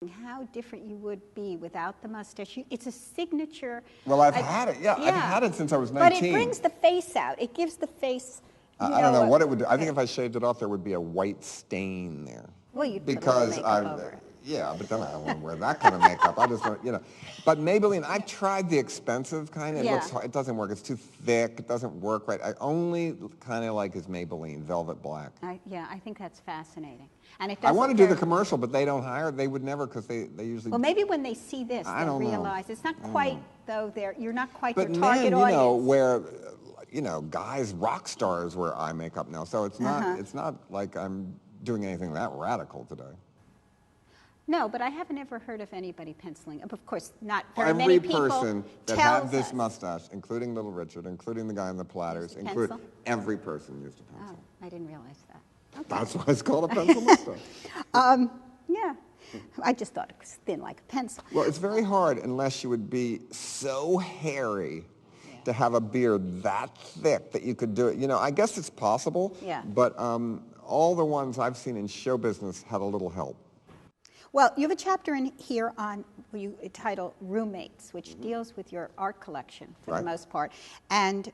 how different you would be without the mustache. It's a signature. Well, I've had it. Yeah, I've had it since I was 19. But it brings the face out. It gives the face. I don't know what it would do. I think if I shaved it off, there would be a white stain there. Well, you'd put a little makeup over it. Yeah, but then I don't want to wear that kind of makeup. I just don't, you know. But Maybelline, I've tried the expensive kind. It looks hard. It doesn't work. It's too thick. It doesn't work right. I only kind of like is Maybelline Velvet Black. I think that's fascinating. And it I want to do the commercial, but they don't hire. They would never, because they usually. Well, maybe when they see this, they'll realize it's not quite though. You're not quite their target audience. But men, you know, where, you know, guys, rock stars wear eye makeup now, so it's not. It's not like I'm doing anything that radical today. No, but I haven't ever heard of anybody penciling. Of course, not very many people. Every person that had this mustache, including Little Richard, including the guy in the Platters, including every person used a pencil. Oh, I didn't realize that. Okay. That's why it's called a pencil mustache. Yeah, I just thought it was thin like a pencil. Well, it's very hard unless you would be so hairy to have a beard that thick that you could do it. You know, I guess it's possible. Yeah. But all the ones I've seen in show business had a little help. Well, you have a chapter in here on you title Roommates, which deals with your art collection for the most part, and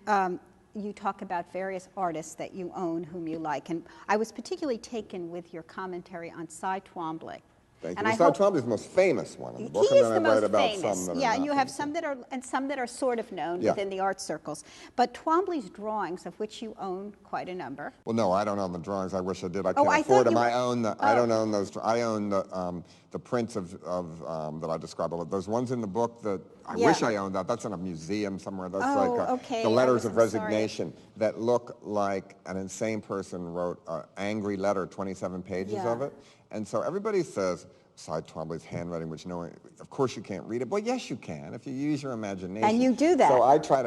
you talk about various artists that you own, whom you like, and I was particularly taken with your commentary on Cy Twombly. Thank you. Cy Twombly is the most famous one in the book, he is and the then I write most about famous. some that Yeah, are you not have famous. some that are, and some that are sort of known within the art circles. But Twombly's drawings, of which you own quite a number. Well, no, I don't own the drawings. I wish I did. I can't afford them. I own the. I don't own those. I own the prints of that I described. Those ones in the book that I wish I owned that. That's in a museum somewhere. That's the letters of resignation that look like an insane person wrote an angry letter, 27 pages of it. And so everybody says Cy Twombly's handwriting, which no one, of course you can't read it. Well, yes you can if you use your imagination. And you do that. So I try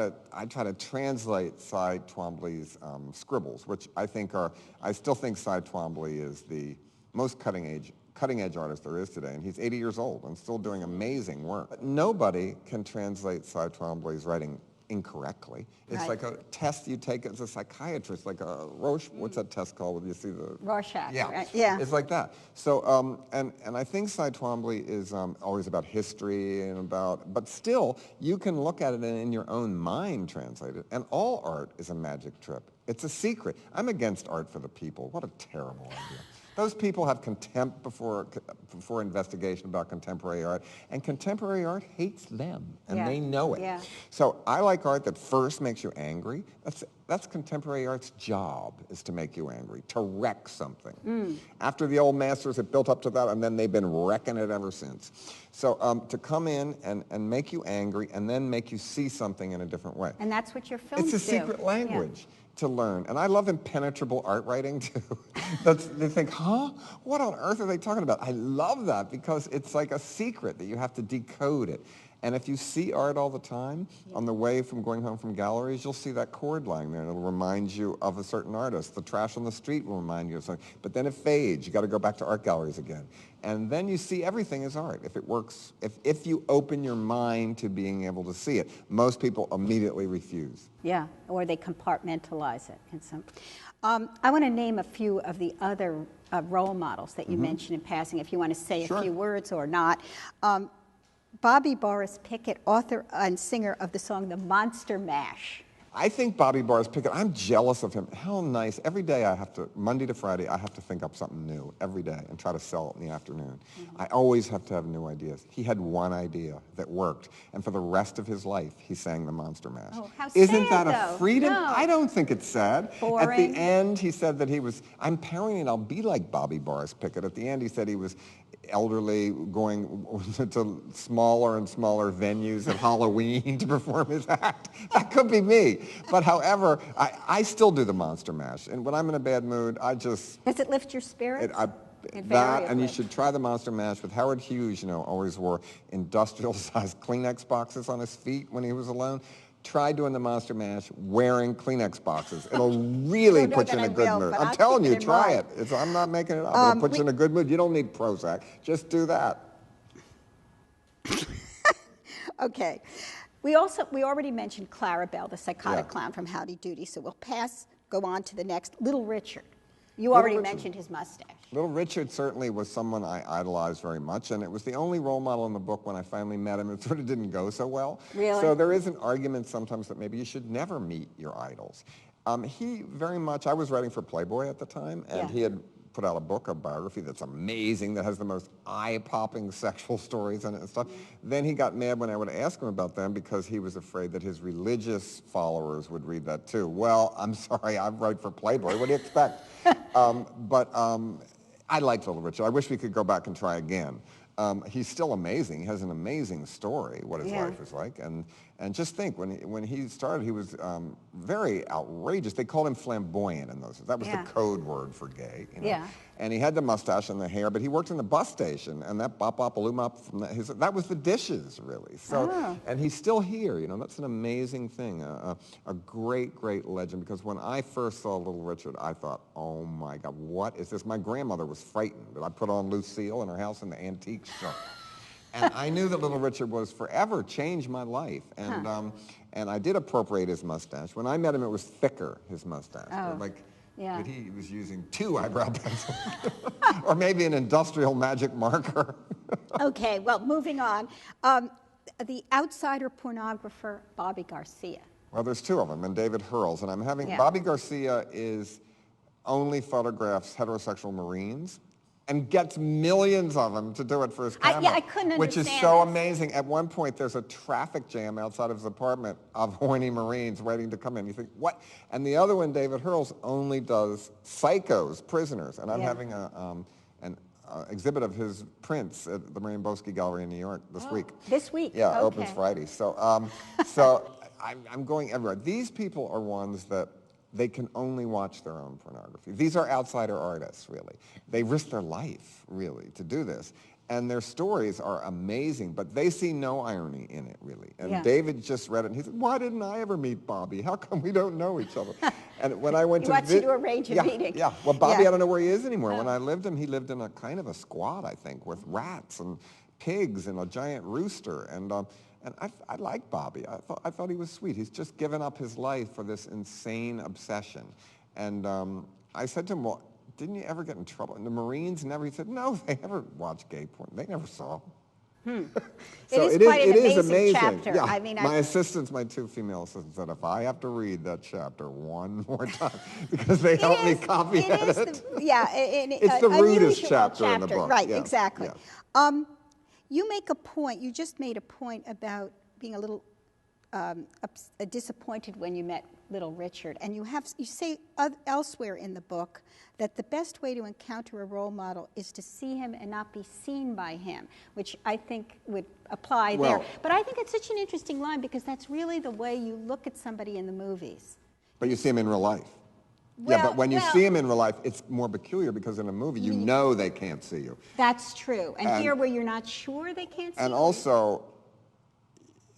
to translate Cy Twombly's scribbles, which I still think Cy Twombly is the most cutting edge artist there is today, and he's 80 years old and still doing amazing work. But nobody can translate Cy Twombly's writing incorrectly. It's like a test you take as a psychiatrist, like a what's that test called when you see the... Rorschach, yeah. right? Yeah. It's like that. So, and I think Cy Twombly is always about history and but still, you can look at it and in your own mind translate it, and all art is a magic trip. It's a secret. I'm against art for the people. What a terrible idea. Those people have contempt before investigation about contemporary art, and contemporary art hates them, and they know it. Yeah. So I like art that first makes you angry. That's contemporary art's job, is to make you angry, to wreck something. After the old masters, it built up to that, and then they've been wrecking it ever since. So to come in and make you angry, and then make you see something in a different way. And that's what your films do. It's a secret language. To learn. And I love impenetrable art writing too. They think, huh? What on earth are they talking about? I love that because it's like a secret that you have to decode it. And if you see art all the time, on the way from going home from galleries, you'll see that chord lying there, and it'll remind you of a certain artist. The trash on the street will remind you of something. But then it fades. You got to go back to art galleries again. And then you see everything as art, if it works, if you open your mind to being able to see it. Most people immediately refuse. Yeah, or they compartmentalize it. I want to name a few of the other role models that you mentioned in passing, if you want to say a few words or not. Bobby Boris Pickett, author and singer of the song The Monster Mash. I think Bobby Boris Pickett, I'm jealous of him. How nice. Every day Monday to Friday, I have to think up something new every day and try to sell it in the afternoon. I always have to have new ideas. He had one idea that worked, and for the rest of his life, he sang the Monster Mash. Oh, how Isn't sad, that a freedom? No. I don't think it's sad. Boring. At the end, he said that I'm paranoid I'll be like Bobby Boris Pickett. At the end, he said he was elderly, going to smaller and smaller venues at Halloween to perform his act. That could be me. But however, I still do the Monster Mash. And when I'm in a bad mood, I just... Does it lift your spirits? And you should try the Monster Mash with Howard Hughes, always wore industrial-sized Kleenex boxes on his feet when he was alone. Try doing the Monster Mash wearing Kleenex boxes. It'll really put you in a good mood. I'm telling you, try it. I'm not making it up. It'll put you in a good mood. You don't need Prozac. Just do that. Okay. We already mentioned Clarabelle, the psychotic clown from Howdy Doody, so we'll go on to the next. Little Richard. You already mentioned his mustache. Little Richard certainly was someone I idolized very much, and it was the only role model in the book when I finally met him. It sort of didn't go so well. Really? So there is an argument sometimes that maybe you should never meet your idols. He very much, I was writing for Playboy at the time, and Yeah. he had put out a book, a biography that's amazing, that has the most eye-popping sexual stories in it and stuff. Then he got mad when I would ask him about them because he was afraid that his religious followers would read that too. Well, I'm sorry, I write for Playboy. What do you expect? I liked Little Richard. I wish we could go back and try again. He's still amazing. He has an amazing story, what his Yeah. life is like. And just think, when he started, he was very outrageous. They called him flamboyant in those days. That was Yeah. the code word for gay. You know? Yeah. And he had the mustache and the hair, but he worked in the bus station, and that bop-bop-a-loom-up, that was the dishes, really. So, Oh. and he's still here, you know. That's an amazing thing, a great, great legend, because when I first saw Little Richard, I thought, oh my God, what is this? My grandmother was frightened that I put on Lucille in her house in the antique store. And I knew that Little Richard was forever changed my life. And I did appropriate his mustache. When I met him, it was thicker, his mustache. Oh. Like, Yeah. that he was using 2 eyebrow pencils. Or maybe an industrial magic marker. Okay, well, moving on. The outsider pornographer, Bobby Garcia. Well, there's 2 of them, and David Hurls. And I'm having, Yeah. Bobby Garcia only photographs heterosexual Marines and gets millions of them to do it for his camera. Yeah, I couldn't which is understand so this. amazing. At one point, there's a traffic jam outside of his apartment of horny Marines waiting to come in. You think, what? And the other one, David Hurls, only does psychos, prisoners. And I'm Yeah. having an exhibit of his prints at the Marian-Bosky Gallery in New York this week. This week? Yeah, Okay. opens Friday. So, I'm going everywhere. These people are ones that they can only watch their own pornography. These are outsider artists, really. They risk their life, really, to do this. And their stories are amazing, but they see no irony in it, really. And Yeah. David just read it, and he said, why didn't I ever meet Bobby? How come we don't know each other? And when I went He to... wants you to arrange a yeah, meeting. Yeah, well, Bobby, Yeah. I don't know where he is anymore. When Oh. I lived him, he lived in a kind of a squat, I think, with rats and pigs and a giant rooster. And I like Bobby. I thought he was sweet. He's just given up his life for this insane obsession. And I said to him, well, didn't you ever get in trouble? And the Marines never, he said, no, they never watched gay porn. They never saw. It is quite an amazing amazing. chapter. Yeah. I mean, my assistants, my 2 female assistants said, if I have to read that chapter one more time, because they helped me copy edit. It's the rudest unusual chapter in the book. Right, Yeah, exactly. yeah. You make a point, you just made a point about being a little disappointed when you met Little Richard, and you say elsewhere in the book that the best way to encounter a role model is to see him and not be seen by him, which I think would apply there. Well- But I think it's such an interesting line because that's really the way you look at somebody in the movies. But you see him in real life. Well, yeah, but when you well- see him in real life, it's more peculiar because in a movie, you know they can't see you. That's true. And here where you're not sure they can't see And you, also,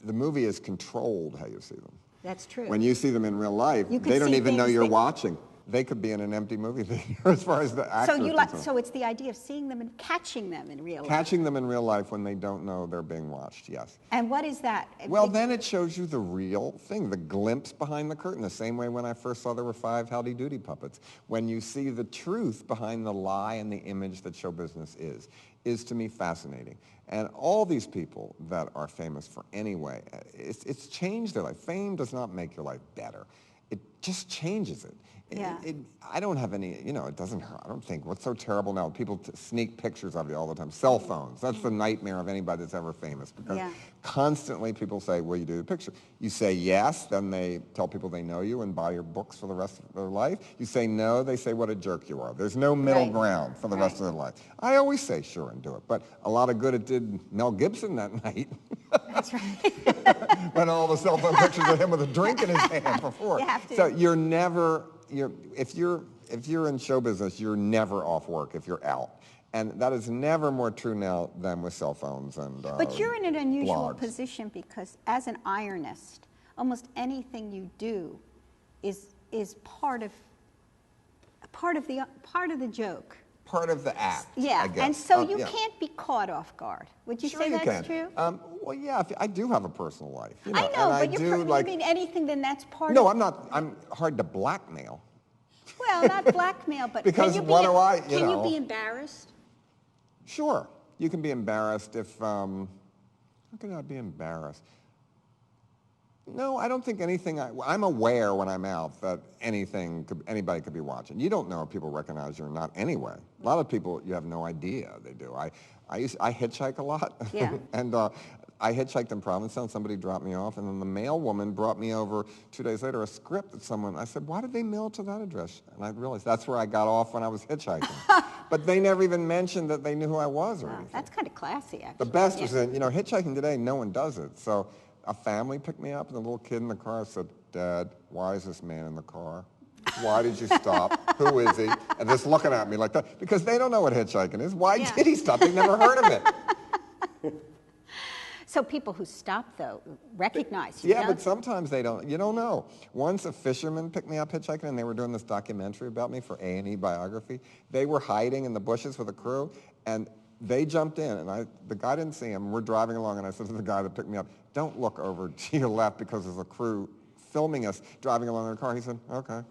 the movie is controlled how you see them. that's true. When you see them in real life, You could they don't see even know things you're that- watching. They could be in an empty movie theater as far as the actors So are you like, concerned. so it's the idea of seeing them and catching them in real life. Catching them in real life when they don't know they're being watched, yes. And what is that? Well, then it shows you the real thing, the glimpse behind the curtain, the same way when I first saw there were 5 Howdy Doody puppets. When you see the truth behind the lie and the image that show business is to me fascinating. And all these people that are famous for anyway, it's changed their life. Fame does not make your life better. It just changes it. Yeah. I don't have any, it doesn't hurt. I don't think, what's so terrible now? People sneak pictures of you all the time. Cell phones, that's the nightmare of anybody that's ever famous because Yeah. constantly people say, will you do the picture? You say yes, then they tell people they know you and buy your books for the rest of their life. You say no, they say what a jerk you are. There's no middle Right. ground for the rest of their life. I always say sure and do it, but a lot of good it did Mel Gibson that night. That's right. when all the cell phone pictures of him with a drink in his hand before. You have to. So if you're in show business, you're never off work if you're out. And that is never more true now than with cell phones and But you're in an unusual blogs. position because as an ironist, almost anything you do is part of the joke. Part of the act, Yeah, I guess. and so you Yeah. can't be caught off guard. Would you Sure say you that's can. true? Well, yeah, I do have a personal life. I know, and but I do you like. mean anything, then that's part No, of I'm hard to blackmail. Well, not blackmail, but Because can you what be, do I, you can know. you be embarrassed? Sure, you can be embarrassed if, how can I be embarrassed? No, I don't think anything, I'm aware when I'm out that anybody could be watching. You don't know if people recognize you or not anyway. A lot of people, you have no idea they do. I hitchhike a lot. Yeah. And I hitchhiked in Provincetown, somebody dropped me off, and then the mail woman brought me over 2 days later a script that I said, why did they mail to that address? And I realized that's where I got off when I was hitchhiking. But they never even mentioned that they knew who I was or Wow, anything. that's kind of classy, actually. The best Yeah. was that, hitchhiking today, no one does it. So a family picked me up, and the little kid in the car said, Dad, why is this man in the car? Why did you stop? Who is he? And just looking at me like that. Because they don't know what hitchhiking is. Why Yeah. did he stop? They've never heard of it. So people who stop, though, recognize you. Yeah, don't but sometimes they don't. You don't know. Once a fisherman picked me up hitchhiking, and they were doing this documentary about me for A&E Biography. They were hiding in the bushes with a crew, and they jumped in, and the guy didn't see him. We're driving along, and I said to the guy that picked me up, don't look over to your left because there's a crew filming us driving along in a car. He said, okay.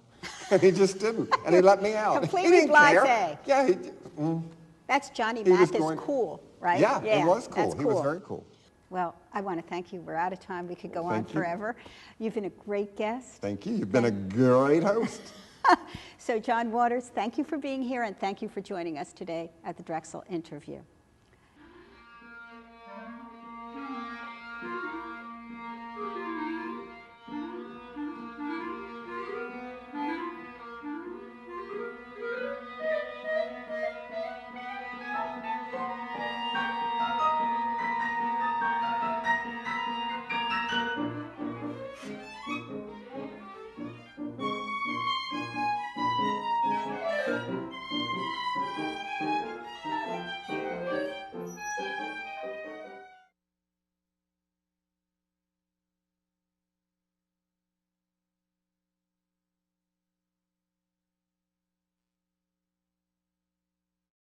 And he just didn't, and he let me out. Completely He didn't care. blasé. Yeah, That's Johnny He was Mathis going- cool, right? yeah, it was cool. That's He was very cool. Well, I want to thank you. We're out of time. We could go on Thank you. forever. You've been a great guest. Thank you. You've been a great host. So, John Waters, thank you for being here, and thank you for joining us today at the Drexel interview.